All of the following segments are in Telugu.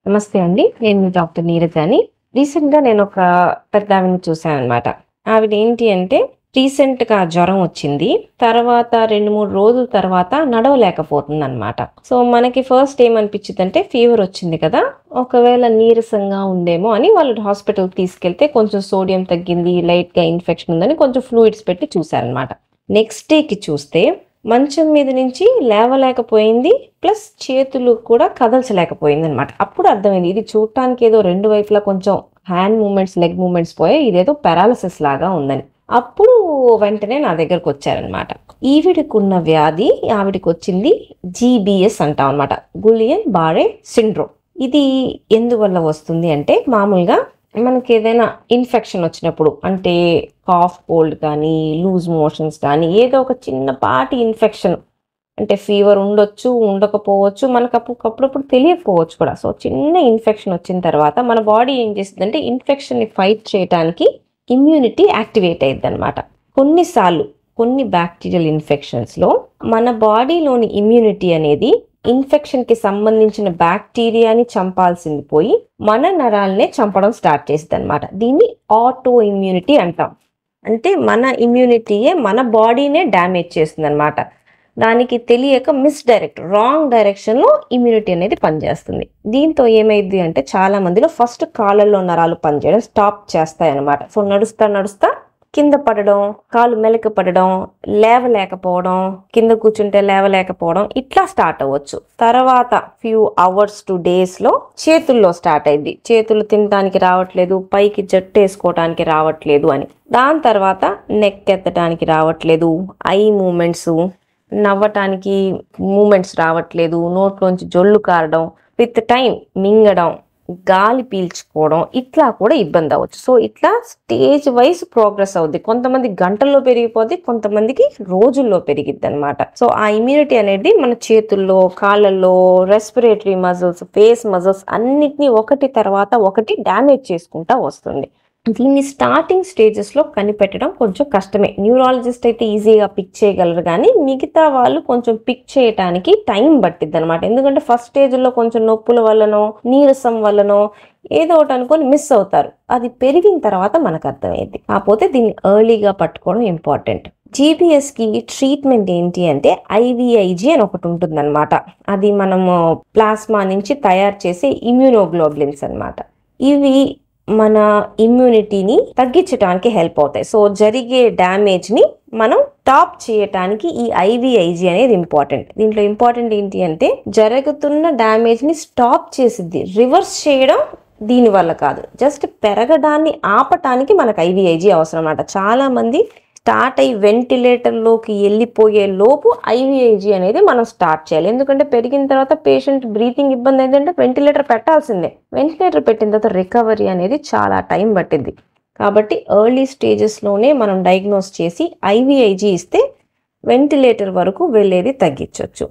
నమస్తే అండి. నేను డాక్టర్ నీరజాని. రీసెంట్‌గా నేనొక పెద్దావిడని చూశాననమాట. ఆవిడేంటి అంటే రీసెంట్‌గా జ్వరం వచ్చింది. తర్వాత 2, 3 రోజుల తర్వాత నడవలేకపోతుందనమాట. సో, మనకి ఫస్ట్ ఏమనిపిచ్చిదంటే ఫీవరొచ్చింది కదా! ఒకవేళ నీరసంగా ఉందేమో అని వాళ్ళు హాస్పిటల్‌కి తీసుకెళ్తే కొంచెం సోడియం తగ్గింది, లైట్‌గా ఇన్ఫెక్షన్ ఉందని కొంచెం ఫ్లూయిడ్స్ పెట్టి చూశారనమాట. నెక్స్ట్ డేకి చూస్తే మంచం మీద నుంచి లేవలేకపోయింది. ప్లస్ చేతులు కూడా కదల్చలేకపోయిందనమాట. అప్పుడు అర్థమైంది. ఇది చూడటానికి ఏదో 2 వైపులా కొంచెం హ్యాండ్ మూవ్‌మెంట్స్, లెగ్ మూవ్‌మెంట్స్ పోయాయి. ఇదేదో పారాలిసిస్ లాగా ఉందని. అప్పుడు వెంటనే నా దగ్గరకొచ్చారనమాట. ఈవిడకున్న వ్యాధి ఆవిడకొచ్చింది జీబీఎస్ అంటాం అనమాట. Guillain Barre syndrome. ఇది ఎందువల్ల వస్తుంది అంటే మామూలుగా మనకేదైనా ఇన్ఫెక్షన్ వచ్చినప్పుడు అంటే కాఫ్, కోల్డ్ కానీ, లూజ్ మోషన్స్ కానీ ఏదో ఒక చిన్నపాటి ఇన్ఫెక్షన్ అంటే ఫీవర్ ఉండొచ్చు, ఉండకపోవచ్చు. మనకు అప్పుడప్పుడు తెలియకపోవచ్చు కూడా. సో, చిన్న ఇన్ఫెక్షన్ వచ్చిన తర్వాత మన బాడీ ఏం చేస్తుందంటే ఇన్ఫెక్షన్‌ని ఫైట్ చేయటానికి ఇమ్యూనిటీ యాక్టివేట్ అయిద్దనమాట. కొన్నిసార్లు కొన్ని బ్యాక్టీరియల్ ఇన్ఫెక్షన్స్‌లో మన బాడీలోని ఇమ్యూనిటీ అనేది ఇన్ఫెక్షన్‌కి సంబంధించిన బ్యాక్టీరియాని చంపాల్సింది పోయి మన నరాలనే చంపడం స్టార్ట్ చేసిద్దనమాట. దీన్ని ఆటో ఇమ్యూనిటీ అంటాం. అంటే మన ఇమ్యూనిటీయే మన బాడీనే డ్యామేజ్ చేస్తుందనమాట. దానికి తెలియక రాంగ్ డైరెక్షన్‌లో ఇమ్యూనిటీ అనేది పనిచేస్తుంది. దీంతో ఏమైద్ది అంటే చాలా మందిలో ఫస్ట్ కాళ్ళల్లో నరాలు పనిచేయడం స్టాప్ చేస్తాయన్నమాట. సో, నడుస్తా కింద పడడం, కాళ్ళు మెలిక పడడం, లేవలేకపోవడం, కింద కూర్చుంటే లేవలేకపోవడం ఇట్లా స్టార్ట్ అవ్వచ్చు. తర్వాత ఫ్యూ అవర్స్ టు డేస్‌లో చేతుల్లో స్టార్ట్ అయ్యిద్ది. చేతులు తినడానికి రావట్లేదు, పైకి జట్టేసుకోవడానికి రావట్లేదు అని. దాని తర్వాత నెక్ ఎత్తడానికి రావట్లేదు, ఐ మూవ్‌మెంట్స్, నవ్వటానికి మూమెంట్స్ రావట్లేదు, నోట్లోంచి జొల్లు కారడం, విత్ టైం మింగడం, గాలి పీల్చుకోవడం ఇట్లా కూడా ఇబ్బంది అవ్వచ్చు. సో, ఇట్లా స్టేజ్ వైజ్ ప్రోగ్రెస్ అవుద్ది. కొంతమంది గంటల్లో పెరిగిపోద్ది, కొంతమందికి రోజుల్లో పెరిగిద్దనమాట. సో, ఆ ఇమ్యూనిటీ అనేది మన చేతుల్లో, కాళ్ళల్లో, రెస్పిరేటరీ మజిల్స్, ఫేస్ మజిల్స్ అన్నిటినీ ఒకటి తర్వాత ఒకటి డ్యామేజ్ చేసుకుంటా వస్తుంది. దీన్ని స్టార్టింగ్ స్టేజెస్‌లో కనిపెట్టడం కొంచెం కష్టమే. న్యూరాలజిస్ట్ అయితే ఈజీగా పిక్ చేయగలరు గానీ, మిగతా వాళ్ళు కొంచెం పిక్ చేయటానికి టైం పట్టిద్దనమాట. ఎందుకంటే ఫస్ట్ స్టేజ్‌లో కొంచెం నొప్పుల వల్లనో, నీరసం వల్లనో ఏదో ఒకటి అనుకోని మిస్ అవుతారు. అది పెరిగిన తర్వాత మనకు అర్థమైద్ది. కాకపోతే దీన్ని ఎర్లీగా పట్టుకోవడం ఇంపార్టెంట్. జీబీఎస్‌కి ట్రీట్మెంట్ ఏంటి అంటే ఐవీఐజీ అని ఒకటి ఉంటుందన్నమాట. అది మనము ప్లాస్మా నుంచి తయారు చేసే ఇమ్యూనోగ్లోబులిన్స్ అన్నమాట. ఇవి మన ఇమ్యూనిటీని తగ్గించడానికి హెల్ప్ అవుతాయి. సో, జరిగే డ్యామేజ్ని మనం టాప్ చేయటానికి ఈ ఐవీఐజీ అనేది ఇంపార్టెంట్. దీంట్లో ఇంపార్టెంట్ ఏంటి అంటే జరుగుతున్న డ్యామేజ్ని స్టాప్ చేసిద్ది. రివర్స్ చేయడం దీని వల్ల కాదు, జస్ట్ పెరగడాన్ని ఆపటానికి మనకు ఐవీఐజీ అవసరం అన్నమాట. చాలా మంది స్టార్ట్ అయ్యి వెంటిలేటర్లోకి వెళ్ళిపోయే లోపు ఐవీఐజీ అనేది మనం స్టార్ట్ చేయాలి. ఎందుకంటే పెరిగిన తర్వాత పేషెంట్ బ్రీతింగ్ ఇబ్బంది అయిందంటే వెంటిలేటర్ పెట్టాల్సిందే. వెంటిలేటర్ పెట్టిన తర్వాత రికవరీ అనేది చాలా టైం పట్టింది. కాబట్టి ఎర్లీ స్టేజెస్లోనే మనం డయాగ్నోస్ చేసి ఐవీఐజీ ఇస్తే వెంటిలేటర్ వరకు వెళ్ళేది తగ్గించవచ్చు.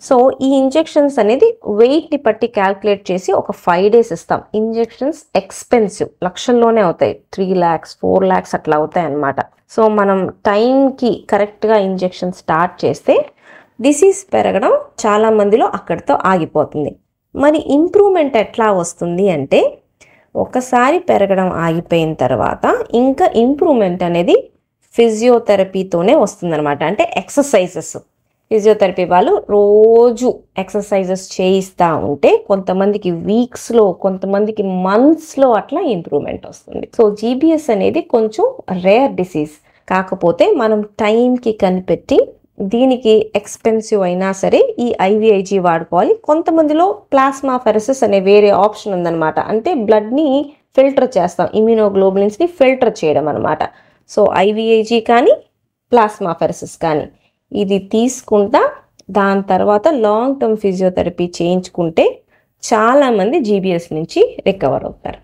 సో, ఈ ఇంజెక్షన్స్ అనేది వెయిట్ని పట్టి క్యాల్కులేట్ చేసి ఒక 5 days ఇస్తాం. ఇంజెక్షన్స్ ఎక్స్పెన్సివ్, లక్షల్లోనే అవుతాయి. 3 lakhs, 4 lakhs అట్లా అవుతాయి అన్నమాట. సో, మనం టైంకి కరెక్ట్గా ఇంజెక్షన్ స్టార్ట్ చేస్తే డిసీజ్ పెరగడం చాలా మందిలో అక్కడితో ఆగిపోతుంది. మరి ఇంప్రూవ్మెంట్ ఎట్లా వస్తుంది అంటే ఒకసారి పెరగడం ఆగిపోయిన తర్వాత ఇంకా ఇంప్రూవ్మెంట్ అనేది ఫిజియోథెరపీతోనే వస్తుందన్నమాట. అంటే ఎక్సర్సైజెస్, ఫిజియోథెరపీ వాళ్ళు రోజు ఎక్సర్సైజెస్ చేయిస్తూ ఉంటే కొంతమందికి వీక్స్లో, కొంతమందికి మంత్స్లో అట్లా ఇంప్రూవ్మెంట్ వస్తుంది. సో, జీబీఎస్ అనేది కొంచెం రేర్ డిసీజ్. కాకపోతే మనం టైంకి కనిపెట్టి దీనికి ఎక్స్పెన్సివ్ అయినా సరే ఈ ఐవీఐజీ వాడుకోవాలి. కొంతమందిలో ప్లాస్మాఫెరెసిస్ అనే వేరే ఆప్షన్ ఉందన్నమాట. అంటే బ్లడ్ని ఫిల్టర్ చేస్తాం, ఇమ్యూనోగ్లోబులిన్స్ని ఫిల్టర్ చేయడం అనమాట. సో, ఐవీఐజీ కానీ ప్లాస్మాఫెరెసిస్ కానీ ఇది తీసుకుంటా దాని తర్వాత లాంగ్ టర్మ్ ఫిజియోథెరపీ చేయించుకుంటే చాలామంది జీబీఎస్ నుంచి రికవర్ అవుతారు.